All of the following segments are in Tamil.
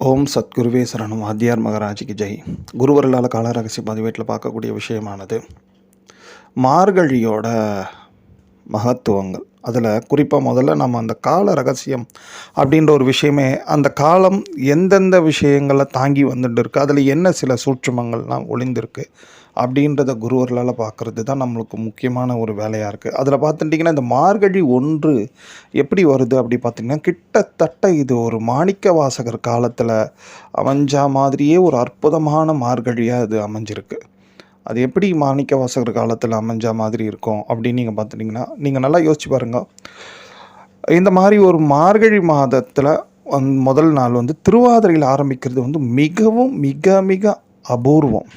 ஓம் சத்குருவே சரணம். வாத்தியார் மகராஜிக்கு ஜெய். குருவர்களால் கால ரகசிய பதிவேட்டில் பார்க்கக்கூடிய விஷயமானது மார்கழியோட மகத்துவங்கள். அதில் குறிப்பாக முதல்ல நம்ம அந்த கால ரகசியம் அப்படின்ற ஒரு விஷயமே, அந்த காலம் எந்தெந்த விஷயங்களை தாங்கி வந்துட்டு இருக்குது, அதில் என்ன சில சூட்சுமங்கள்லாம் ஒளிந்திருக்கு அப்படின்றத குருவர்களால் பார்க்குறது தான் நம்மளுக்கு முக்கியமான ஒரு வேலையாக இருக்குது. அதில் பார்த்துட்டிங்கன்னா இந்த மார்கழி 1 எப்படி வருது அப்படி பார்த்திங்கன்னா, கிட்டத்தட்ட இது ஒரு மாணிக்க வாசகர் காலத்தில் அமைஞ்சா மாதிரியே ஒரு அற்புதமான மார்கழியாக இது அமைஞ்சிருக்கு. அது எப்படி மாணிக்க வாசகர் காலத்தில் அமைஞ்சா மாதிரி இருக்கும் அப்படின்னு நீங்கள் பார்த்துட்டிங்கன்னா, நீங்கள் நல்லா யோசிச்சு பாருங்கள். இந்த மாதிரி ஒரு மார்கழி மாதத்தில் முதல் நாள் திருவாதிரையில் ஆரம்பிக்கிறது மிகவும் மிக மிக அபூர்வம்.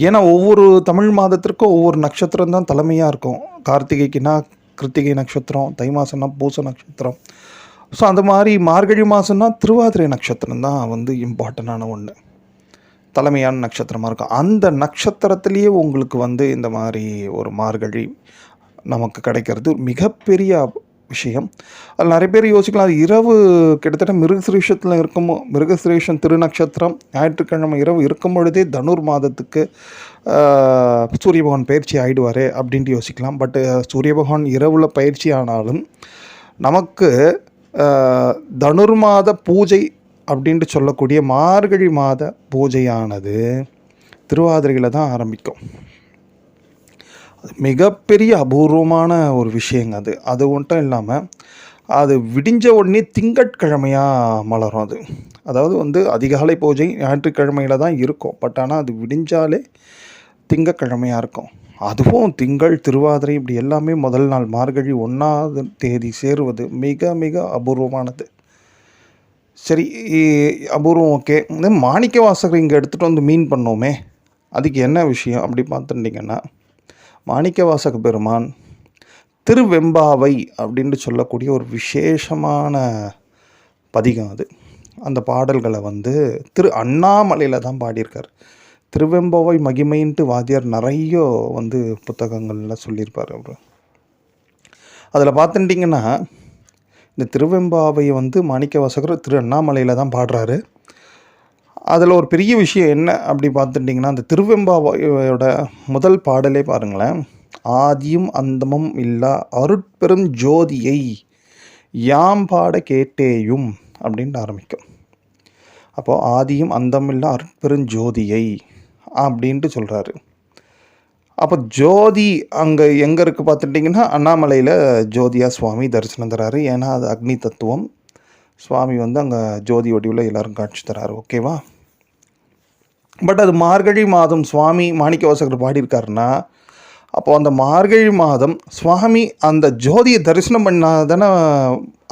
ஏன்னா ஒவ்வொரு தமிழ் மாதத்திற்கும் ஒவ்வொரு நட்சத்திரம் தான் தலைமையாக இருக்கும். கார்த்திகைக்குன்னா கிருத்திகை நட்சத்திரம், தை மாதம்னா பூச நட்சத்திரம். ஸோ அந்த மாதிரி மார்கழி மாதம்னா திருவாதிரை நட்சத்திரம் தான் இம்பார்ட்டண்டான ஒன்று, தலைமையான நட்சத்திரமாக இருக்கும். அந்த நட்சத்திரத்திலேயே உங்களுக்கு இந்த மாதிரி ஒரு மார்கழி நமக்கு கிடைக்கிறது மிகப்பெரிய விஷயம். அதில் நிறைய பேர் யோசிக்கலாம், அது இரவு கிட்டத்தட்ட மிருகசிரீஷத்தில் மிருகசிரீஷம் திருநட்சத்திரம் ஞாயிற்றுக்கிழமை இரவு இருக்கும் பொழுதே தனுர் மாதத்துக்கு சூரிய பகவான் பயிற்சி ஆகிடுவார் அப்படின்ட்டு யோசிக்கலாம். பட்டு சூரிய பகவான் இரவில் பயிற்சி ஆனாலும் நமக்கு தனுர் மாத பூஜை அப்படின்ட்டு சொல்லக்கூடிய மார்கழி மாத பூஜையானது திருவாதிரையில் தான் ஆரம்பிக்கும். அது மிகப்பெரிய அபூர்வமான ஒரு விஷயங்க. அது மட்டும் இல்லாமல் அது விடிஞ்ச உடனே திங்கட்கிழமையாக மலரும். அதாவது அதிகாலை பூஜை ஞாயிற்றுக்கிழமையில் தான் இருக்கும். பட் ஆனால் அது விடிஞ்சாலே திங்கட்கிழமையாக இருக்கும். அதுவும் திங்கள் திருவாதிரை இப்படி எல்லாமே முதல் நாள் மார்கழி 1ஆம் தேதி சேருவது மிக மிக அபூர்வமானது. சரி, அபூர்வம் ஓகே. மாணிக்க வாசகர் இங்கே எடுத்துகிட்டு மீன் பண்ணோமே, அதுக்கு என்ன விஷயம் அப்படி பார்த்துட்டிங்கன்னா, மாணிக்க வாசக பெருமான் திருவெம்பாவை அப்படின்ட்டு சொல்லக்கூடிய ஒரு விசேஷமான பதிகம். அந்த பாடல்களை திரு அண்ணாமலையில் தான் பாடியிருக்கார். திருவெம்பாவை மகிமைன்ட்டு வாத்தியார் நிறைய புத்தகங்களில் சொல்லியிருப்பார் அவர். அதில் பார்த்துட்டிங்கன்னா இந்த திருவெம்பாவையை மாணிக்க வாசகர் திரு அண்ணாமலையில் தான் பாடுறாரு. அதில் ஒரு பெரிய விஷயம் என்ன அப்படி பார்த்துட்டிங்கன்னா, அந்த திருவெம்பாவையோட முதல் பாடலே பாருங்களேன். ஆதியும் அந்தமும் இல்லா அருட்பெரும் ஜோதியை யாம் பாட கேட்டேயும் அப்படின்ட்டு ஆரம்பிக்கும். அப்போது ஆதியும் அந்தமில்லா அருட்பெரும் ஜோதியை அப்படின்ட்டு சொல்கிறாரு. அப்போ ஜோதி அங்கே எங்கே இருக்குது பார்த்துட்டிங்கன்னா, அண்ணாமலையில் ஜோதியா சுவாமி தரிசனம் தராரு. ஏன்னா அது அக்னி தத்துவம். சுவாமி அங்கே ஜோதி வடிவில் எல்லோரும் காட்சி தராரு. ஓகேவா? பட் அது மார்கழி மாதம் சுவாமி மாணிக்க வாசகர் பாடியிருக்காருன்னா, அப்போது அந்த மார்கழி மாதம் சுவாமி அந்த ஜோதியை தரிசனம் பண்ணாதானே,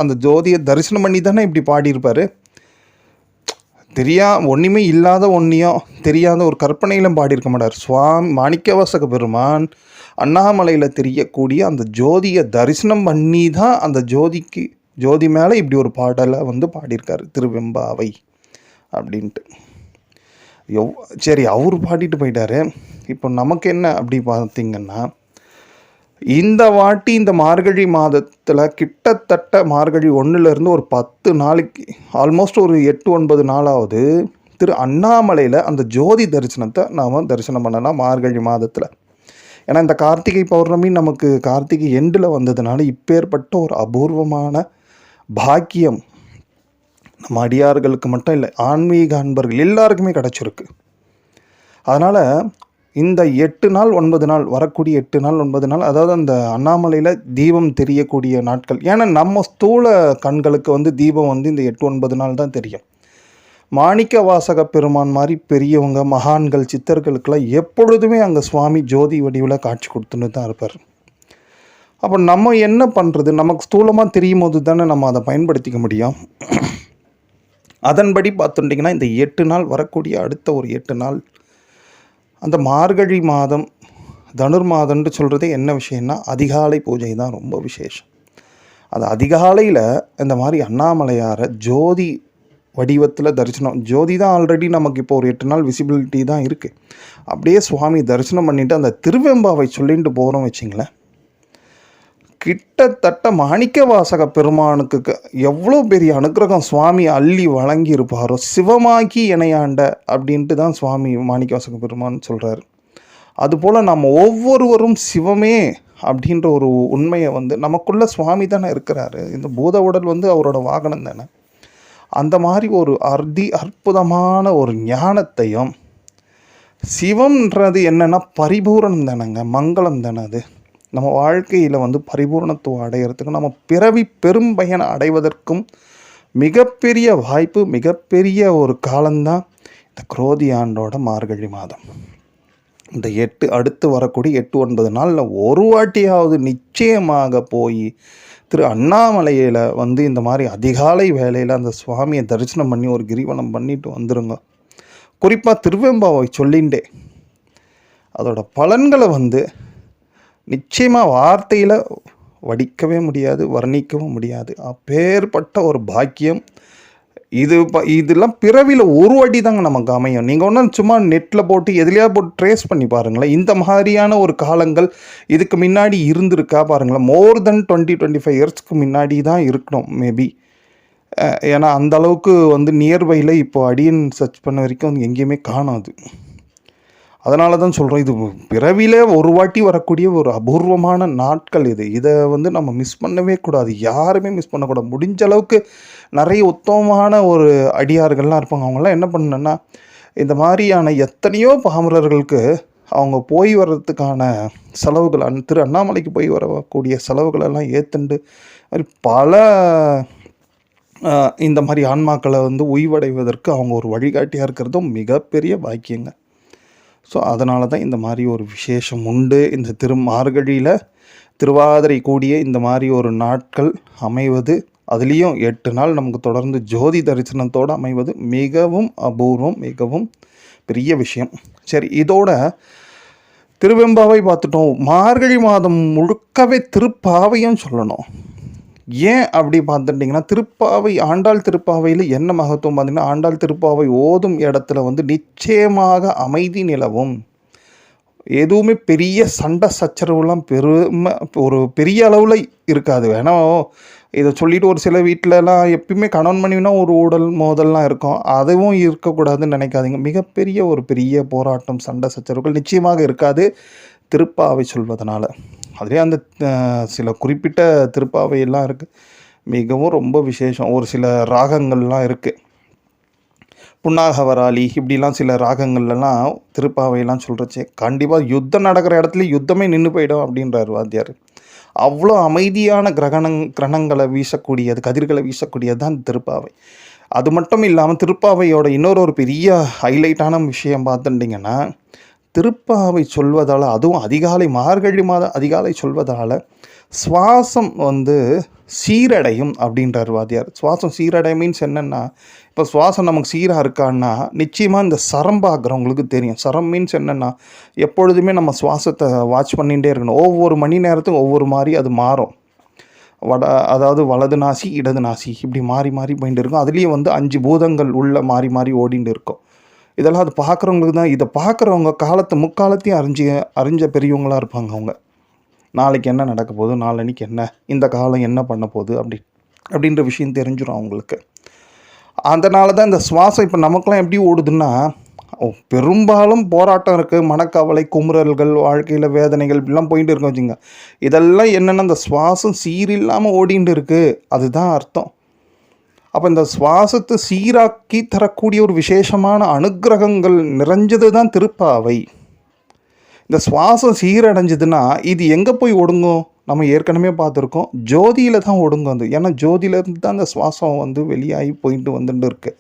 அந்த ஜோதியை தரிசனம் பண்ணி தானே இப்படி பாடியிருப்பார். ஒன்றுமே இல்லாத ஒன்றையும் தெரியாத ஒரு கற்பனையிலும் பாடியிருக்க மாட்டார். சுவாமி மாணிக்க வாசக பெருமான் அண்ணாமலையில் தெரியக்கூடிய அந்த ஜோதியை தரிசனம் பண்ணி தான் அந்த ஜோதி மேலே இப்படி ஒரு பாடலை பாடியிருக்காரு, திருவெம்பாவை அப்படின்ட்டு. சரி, அவர் பாடிட்டு போயிட்டாரு. இப்போ நமக்கு என்ன அப்படி பார்த்திங்கன்னா, இந்த வாட்டி இந்த மார்கழி மாதத்தில் கிட்டத்தட்ட மார்கழி 1லேருந்து ஒரு 10 நாளைக்கு ஆல்மோஸ்ட் ஒரு 8-9 நாளாவது திரு அண்ணாமலையில் அந்த ஜோதி தரிசனத்தை நாம் தரிசனம் பண்ணலாம் மார்கழி மாதத்தில். ஏன்னா இந்த கார்த்திகை பௌர்ணமி நமக்கு கார்த்திகை எண்டில் வந்ததுனால இப்பேற்பட்ட ஒரு அபூர்வமான பாக்கியம் நம்ம அடியார்களுக்கு மட்டும் இல்லை, ஆன்மீக அன்பர்கள் எல்லாருக்குமே கிடச்சிருக்கு. அதனால் இந்த 8 நாள் 9 நாள் வரக்கூடிய 8 நாள் 9 நாள், அதாவது அந்த அண்ணாமலையில் தீபம் தெரியக்கூடிய நாட்கள். ஏன்னா நம்ம ஸ்தூல கண்களுக்கு தீபம் இந்த 8-9 நாள் தான் தெரியும். மாணிக்க வாசக பெருமான் மாதிரி பெரியவங்க மகான்கள் சித்தர்களுக்கெல்லாம் எப்பொழுதுமே அங்கே சுவாமி ஜோதி வடிவில் காட்சி கொடுத்துன்னு தான் இருப்பார். அப்போ நம்ம என்ன பண்ணுறது, நமக்கு ஸ்தூலமாக தெரியும் போது தானே நம்ம அதை பயன்படுத்திக்க முடியும். அதன்படி பார்த்துட்டிங்கன்னா இந்த 8 நாள் வரக்கூடிய அடுத்த ஒரு 8 நாள் அந்த மார்கழி மாதம் தனுர் மாதம்னு சொல்கிறதே என்ன விஷயம்னா, அதிகாலை பூஜை தான் ரொம்ப விசேஷம். அது அதிகாலையில் இந்த மாதிரி அண்ணாமலையாரை ஜோதி வடிவத்தில் தரிசனம், ஜோதி தான் ஆல்ரெடி நமக்கு இப்போ ஒரு 8 நாள் விசிபிலிட்டி தான் இருக்குது. அப்படியே சுவாமி தரிசனம் பண்ணிவிட்டு அந்த திருவெம்பாவை சொல்லிட்டு போகிறோம் வச்சிங்களேன், கிட்டத்தட்ட மாணிக்கவாசக பெருமானுக்கு எவ்வளோ பெரிய அனுக்கிரகம் சுவாமி அள்ளி வழங்கி இருப்பாரோ, சிவமாக்கி இணையாண்ட அப்படின்ட்டு தான் சுவாமி மாணிக்கவாசக பெருமான் சொல்கிறார். அதுபோல் நம்ம ஒவ்வொருவரும் சிவமே அப்படின்ற ஒரு உண்மையை வந்து நமக்குள்ளே சுவாமி தானே இருக்கிறாரு. இந்த பூத உடல் வந்து அவரோட வாகனம் தானே. அந்த மாதிரி ஒரு அற்புதமான ஒரு ஞானத்தையும், சிவம்ன்றது என்னென்னா பரிபூரணம் தானேங்க, மங்களம் தானே. அது நம்ம வாழ்க்கையில் வந்து பரிபூர்ணத்துவம் அடையிறதுக்கும் நம்ம பிறவி பெரும் பயனை அடைவதற்கும் மிகப்பெரிய வாய்ப்பு, மிகப்பெரிய ஒரு காலம்தான் இந்த குரோதி ஆண்டோட மார்கழி மாதம். இந்த அடுத்து வரக்கூடிய 8-9 நாளில் ஒரு வாட்டியாவது நிச்சயமாக போய் திரு அண்ணாமலையில் வந்து இந்த மாதிரி அதிகாலை வேளையில் அந்த சுவாமியை தரிசனம் பண்ணி ஒரு கிரிவலம் பண்ணிட்டு வந்துடுங்க. குறிப்பாக திருவெம்பாவை சொல்லிண்டே அதோட பலன்களை வந்து நிச்சயமாக வார்த்தையில் வடிக்கவே முடியாது, வர்ணிக்கவும் முடியாது. அப்பேற்பட்ட ஒரு பாக்கியம் இதெல்லாம் பிறவியில் ஒரு வாட்டி தாங்க நமக்கு அமையும். நீங்கள் ஒன்றும் சும்மா நெட்டில் போட்டு எதுலையா போட்டு ட்ரேஸ் பண்ணி பாருங்களேன். இந்த மாதிரியான ஒரு காலங்கள் இதுக்கு முன்னாடி இருந்திருக்கா பாருங்களேன். மோர் தென் 20-25 இயர்ஸ்க்கு முன்னாடி தான் இருக்கணும் மேபி. ஏன்னா அந்த அளவுக்கு வந்து நியர்பையில் இப்போ அடியன் சர்ச் பண்ண வரைக்கும் எங்கேயுமே காணாது. அதனால தான் சொல்கிறோம், இது பிறவிலே ஒரு வாட்டி வரக்கூடிய ஒரு அபூர்வமான நாட்கள் இதை வந்து நம்ம மிஸ் பண்ணவே கூடாது. யாருமே மிஸ் பண்ணக்கூடாது. முடிஞ்ச அளவுக்கு நிறைய உத்தமமான ஒரு அடியார்கள்லாம் இருப்பாங்க. அவங்களாம் என்ன பண்ணணுன்னா, இந்த மாதிரியான எத்தனையோ பாமரர்களுக்கு அவங்க போய் வர்றதுக்கான செலவுகள், திரு அண்ணாமலைக்கு போய் வரக்கூடிய செலவுகளெல்லாம் ஏற்றுண்டு பல இந்த மாதிரி ஆன்மாக்களை வந்து உய்வடைவதற்கு அவங்க ஒரு வழிகாட்டியாக இருக்கிறதும் மிகப்பெரிய பாக்கியங்க. ஸோ அதனால தான் இந்த மாதிரி ஒரு விசேஷம் உண்டு. இந்த மார்கழியில் திருவாதிரை கூடிய இந்த மாதிரி ஒரு நாட்கள் அமைவது, அதுலேயும் 8 நாள் நமக்கு தொடர்ந்து ஜோதி தரிசனத்தோடு அமைவது மிகவும் அபூர்வம், மிகவும் பெரிய விஷயம். சரி, இதோட திருவெம்பாவை பார்த்துட்டோம். மார்கழி மாதம் முழுக்கவே திருப்பாவையும் சொல்லணும். ஏன் அப்படி பார்த்துட்டிங்கன்னா, திருப்பாவை, ஆண்டாள் திருப்பாவையில் என்ன மகத்துவம் பார்த்திங்கன்னா, ஆண்டாள் திருப்பாவை ஓதும் இடத்துல வந்து நிச்சயமாக அமைதி நிலவும். எதுவுமே பெரிய சண்டை சச்சரவுலாம் ஒரு பெரிய அளவில் இருக்காது. வேணா இதை சொல்லிவிட்டு ஒரு சில வீட்டிலலாம் எப்பயுமே கணவன் மனைவினா ஒரு ஊடல் மோதல்லாம் இருக்கும். அதுவும் இருக்கக்கூடாதுன்னு நினைக்காதீங்க. மிகப்பெரிய ஒரு பெரிய போராட்டம், சண்டை சச்சரவுகள் நிச்சயமாக இருக்காது திருப்பாவை சொல்வதனால. அதுலேயே அந்த சில குறிப்பிட்ட திருப்பாவையெல்லாம் இருக்குது, மிகவும் ரொம்ப விசேஷம். ஒரு சில ராகங்கள்லாம் இருக்குது, புன்னாகவராளி இப்படிலாம் சில ராகங்கள்லாம் திருப்பாவையெல்லாம் சொல்கிறச்சே கண்டிப்பாக யுத்தம் நடக்கிற இடத்துல யுத்தமே நின்று போயிடும் அப்படின்றார் வாத்தியார். அவ்வளோ அமைதியான கிரணங்களை வீசக்கூடியது, கதிர்களை வீசக்கூடியது தான் திருப்பாவை. அது மட்டும் இல்லாமல் திருப்பாவையோட இன்னொரு பெரிய ஹைலைட்டான விஷயம் பார்த்துட்டிங்கன்னா, திருப்பாவை சொல்வதால், அதுவும் அதிகாலை, மார்கழி மாதம் அதிகாலை சொல்வதால் சுவாசம் வந்து சீரடையும் அப்படின்றார் வாத்தியார். சுவாசம் சீரடையும் மீன்ஸ் என்னென்னா, இப்போ சுவாசம் நமக்கு சீராக இருக்கான்னா நிச்சயமாக இந்த சரம் பார்க்குறவங்களுக்கு தெரியும். சரம் மீன்ஸ் என்னென்னா, எப்பொழுதுமே நம்ம சுவாசத்தை வாட்ச் பண்ணிகிட்டே இருக்கணும். ஒவ்வொரு மணி நேரத்துக்கும் ஒவ்வொரு மாதிரி அது மாறும். அதாவது வலது நாசி, இடது நாசி இப்படி மாறி மாறி போயிட்டு இருக்கும். அதுலேயும் வந்து 5 பூதங்கள் உள்ள மாறி மாறி ஓடிட்டு இருக்கும். இதெல்லாம் அது பார்க்குறவங்களுக்கு தான். இதை பார்க்குறவங்க முக்காலத்தையும் அறிஞ்ச பெரியவங்களாக இருப்பாங்க. அவங்க நாளைக்கு என்ன நடக்க போகுது, நாளன்னைக்கு என்ன, இந்த காலம் என்ன பண்ண போகுது அப்படின்ற விஷயம் தெரிஞ்சிடும் அவங்களுக்கு. அதனால தான் இந்த சுவாசம் இப்போ நமக்கெல்லாம் எப்படி ஓடுதுன்னா, பெரும்பாலும் போராட்டம் இருக்குது, மனக்கவலை, குமுறல்கள், வாழ்க்கையில் வேதனைகள் இப்படிலாம் போயிட்டு இருக்கோம் வச்சுங்க. இதெல்லாம் என்னென்னா, இந்த சுவாசம் சீரில்லாமல் ஓடிட்டு இருக்குது, அதுதான் அர்த்தம். அப்போ இந்த சுவாசத்தை சீராக்கி தரக்கூடிய ஒரு விசேஷமான அனுக்கிரகங்கள் நிறைஞ்சது தான் திருப்பாவை. இந்த சுவாசம் சீரடைஞ்சதுன்னா இது எங்கே போய் ஒடுங்கும்? நம்ம ஏற்கனவே பார்த்துருக்கோம், ஜோதியில் தான் ஒடுங்கும் அது. ஏன்னா ஜோதியிலேருந்து தான் அந்த சுவாசம் வந்து வெளியாகி போயிட்டு வந்துட்டு இருக்கு.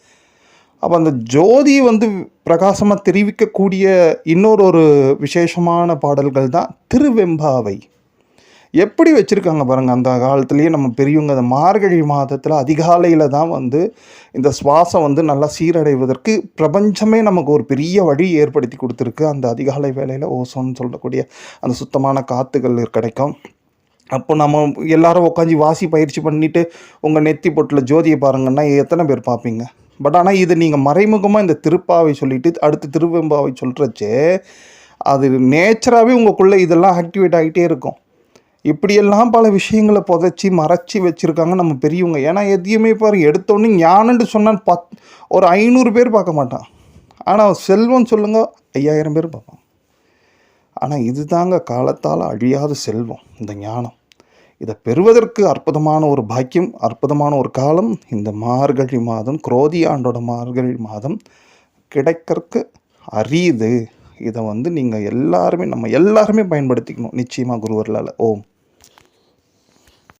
அப்போ அந்த ஜோதி வந்து பிரகாசமாக தெரிவிக்கக்கூடிய இன்னொரு விசேஷமான பாடல்கள் தான் திருவெம்பாவை. எப்படி வச்சுருக்காங்க பாருங்கள். அந்த காலத்துலேயே நம்ம பெரியவங்க அந்த மார்கழி மாதத்தில் அதிகாலையில் தான் வந்து இந்த சுவாசம் வந்து நல்லா சீரடைவதற்கு பிரபஞ்சமே நமக்கு ஒரு பெரிய வழி ஏற்படுத்தி கொடுத்துருக்கு. அந்த அதிகாலை வேளையில் ஓசோன்னு சொல்லக்கூடிய அந்த சுத்தமான காற்றுகள் கிடைக்கும். அப்போ நம்ம எல்லாரும் உட்காந்து வாசி பயிற்சி பண்ணிவிட்டு உங்கள் நெத்தி பொட்டில் ஜோதியை பாருங்கன்னா எத்தனை பேர் பார்ப்பீங்க? பட் ஆனால் இது நீங்கள் மறைமுகமாக இந்த திருப்பாவை சொல்லிவிட்டு அடுத்து திருவெம்பாவை சொல்கிறச்சே அது நேச்சராகவே உங்களுக்குள்ளே இதெல்லாம் ஆக்டிவேட் ஆகிட்டே இருக்கும். இப்படியெல்லாம் பல விஷயங்களை புதைச்சி மறைச்சி வச்சுருக்காங்க நம்ம பெரியவங்க. ஏன்னா எதையுமே பாரு எடுத்தோடனே ஞானம்னு சொன்னால் ஒரு 500 பேர் பார்க்க மாட்டான். ஆனால் செல்வம் சொல்லுங்கள் 5000 பேர் பார்ப்பான். ஆனால் இது தாங்க காலத்தால் அழியாத செல்வம், இந்த ஞானம். இதை பெறுவதற்கு அற்புதமான ஒரு பாக்கியம், அற்புதமான ஒரு காலம் இந்த மார்கழி மாதம், குரோதி ஆண்டோட மார்கழி மாதம் கிடைக்கிறதுக்கு அரியுது. இதை நீங்கள் எல்லாருமே, நம்ம எல்லாருமே பயன்படுத்திக்கணும் நிச்சயமாக குருவர்களால். ஓம்.